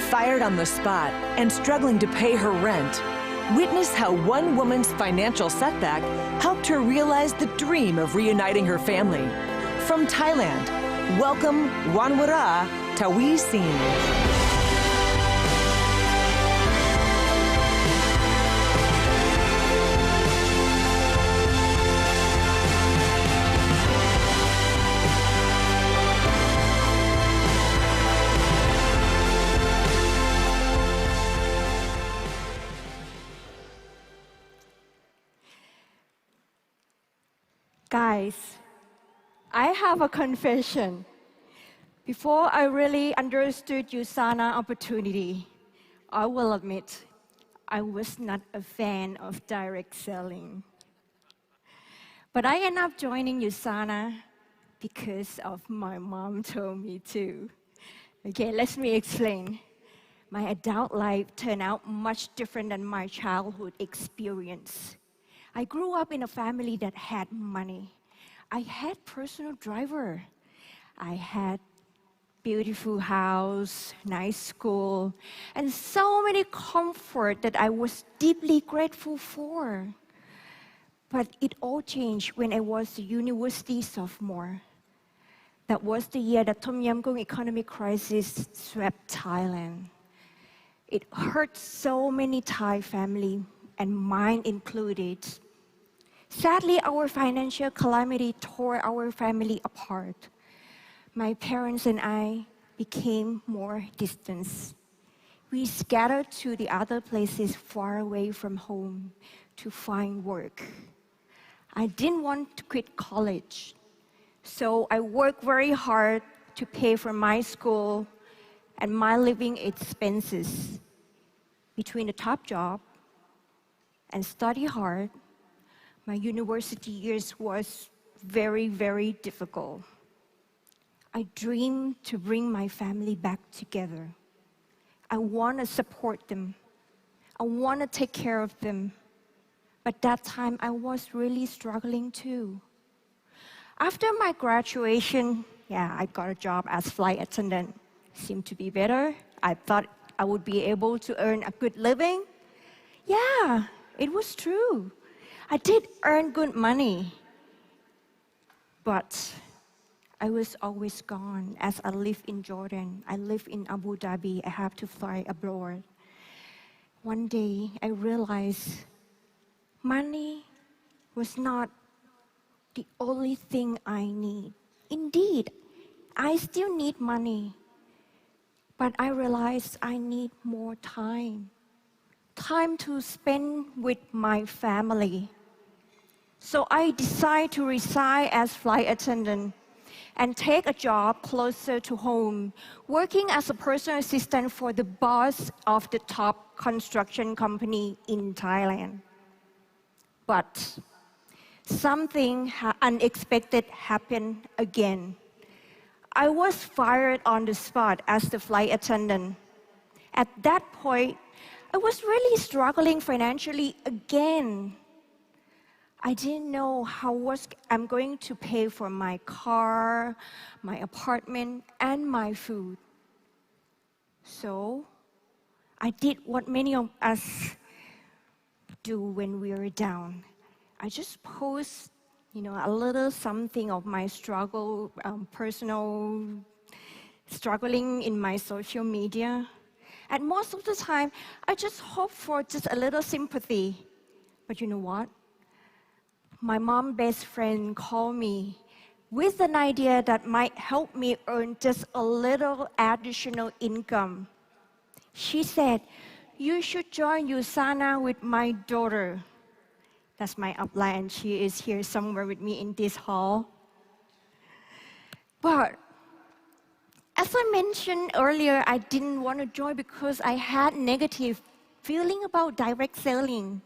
fired on the spot and struggling to pay her rent. Witness how one woman's financial setback helped her realize the dream of reuniting her family. From Thailand, welcome Wanwara Thaweesin. Guys, I have a confession. Before I really understood USANA opportunity, I will admit I was not a fan of direct selling. But I ended up joining USANA because of my mom told me to. Okay, let me explain. My adult life turned out much different than my childhood experience. I grew up in a family that had money. I had personal driver. I had beautiful house, nice school, and so many comfort that I was deeply grateful for. But it all changed when I was a university sophomore. That was the year that Tom Yam Goong economic crisis swept Thailand. It hurt so many Thai families, and mine included. Sadly, our financial calamity tore our family apart. My parents and I became more distant. We scattered to the other places far away from home to find work. I didn't want to quit college, so I worked very hard to pay for my school and my living expenses. Between the top job and study hard, my university years was very, very difficult. I dreamed to bring my family back together. I want to support them. I want to take care of them. But that time, I was really struggling too. After my graduation, I got a job as flight attendant. Seemed to be better. I thought I would be able to earn a good living. Yeah, it was true. I did earn good money. But I was always gone as I live in Jordan. I live in Abu Dhabi. I have to fly abroad. One day, I realized money was not the only thing I need. Indeed, I still need money. But I realized I need more time. Time to spend with my family. So I decided to resign as flight attendant and take a job closer to home, working as a personal assistant for the boss of the top construction company in Thailand. But something unexpected happened again. I was fired on the spot as the flight attendant. At that point, I was really struggling financially again. I didn't know how I'm going to pay for my car, my apartment, and my food. So I did what many of us do when we are down. I just post a little something of my struggle, personal struggling in my social media. And most of the time, I just hope for just a little sympathy. But you know what? My mom's best friend called me with an idea that might help me earn just a little additional income. She said, "You should join USANA with my daughter." That's my upline, and she is here somewhere with me in this hall. But as I mentioned earlier, I didn't want to join because I had negative feeling about direct selling.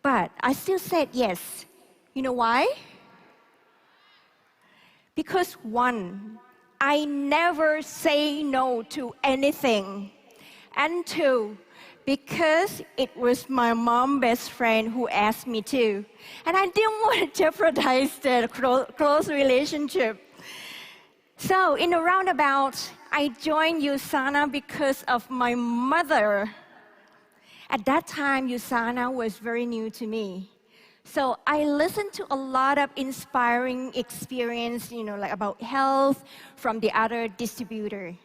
But I still said yes. You know why? Because one, I never say no to anything. And two, because it was my mom's best friend who asked me to. And I didn't want to jeopardize the close relationship. So in a roundabout, I joined USANA because of my mother. At that time, USANA was very new to me. So I listened to a lot of inspiring experience, like about health from the other distributor.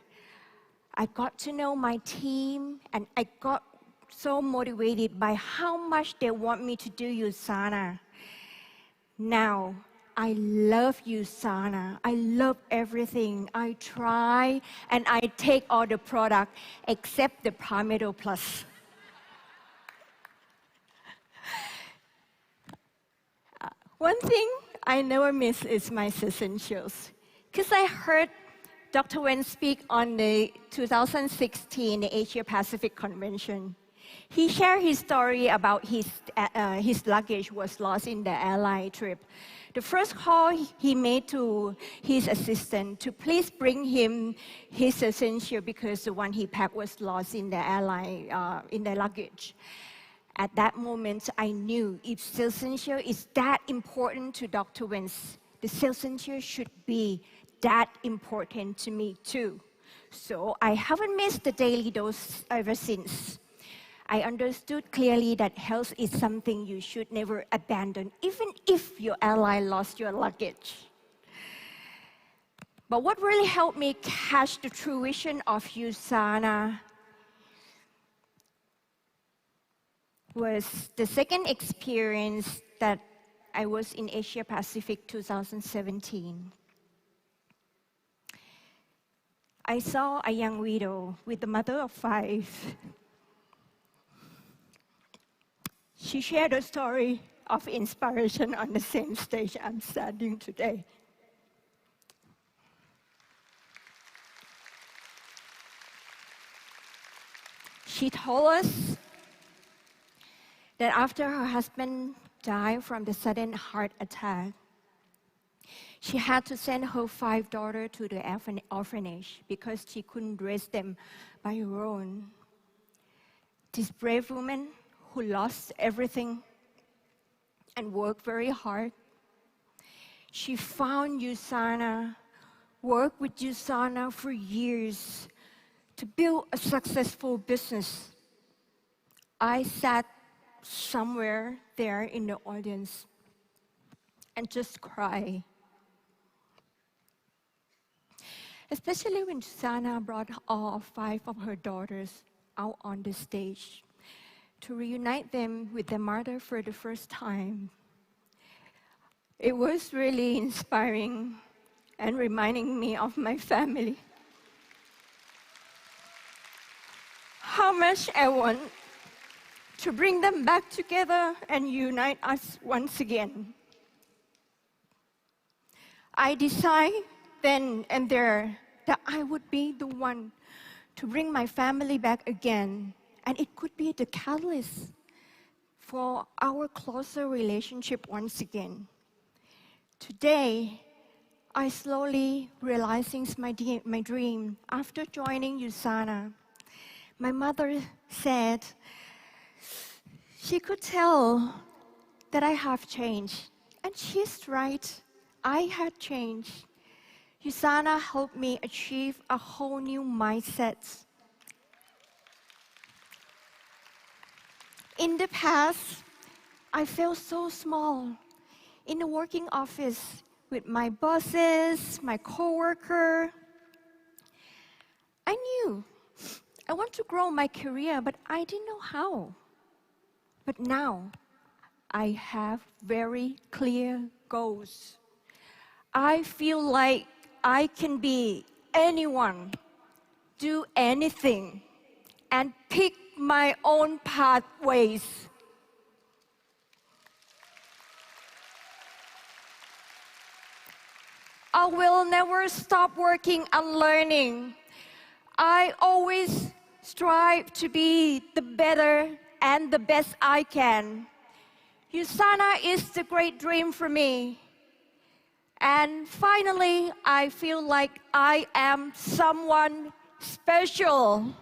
I got to know my team, and I got so motivated by how much they want me to do USANA. Now, I love USANA. I love everything. I try, and I take all the product except the Palmetto Plus. One thing I never miss is my essentials. Because I heard Dr. Wen speak on the 2016 Asia Pacific Convention. He shared his story about his luggage was lost in the airline trip. The first call he made to his assistant to please bring him his essential because the one he packed was lost in the airline, in the luggage. At that moment, I knew if essential is that important to Dr. Wen's, the essential should be that important to me too. So I haven't missed the daily dose ever since. I understood clearly that health is something you should never abandon, even if your airline lost your luggage. But what really helped me catch the true vision of USANA was the second experience that I was in Asia Pacific 2017. I saw a young widow with a mother of 5. She shared a story of inspiration on the same stage I'm standing today. She told us that after her husband died from the sudden heart attack, she had to send her 5 daughters to the orphanage because she couldn't raise them by her own. This brave woman who lost everything and worked very hard, she found USANA, worked with USANA for years to build a successful business. I sat somewhere there in the audience and just cried. Especially when USANA brought all 5 of her daughters out on the stage to reunite them with their mother for the first time. It was really inspiring and reminding me of my family. How much I want to bring them back together and unite us once again. I decided then and there that I would be the one to bring my family back again, and it could be the catalyst for our closer relationship once again. Today, I slowly realizing my dream after joining USANA. My mother said she could tell that I have changed, and she's right. I had changed. USANA helped me achieve a whole new mindset. In the past, I felt so small in the working office with my bosses, my coworker. I knew I want to grow my career, but I didn't know how. But now, I have very clear goals. I feel like I can be anyone, do anything, and pick my own pathways. I will never stop working and learning. I always strive to be the better and the best I can. USANA is the great dream for me. And finally, I feel like I am someone special.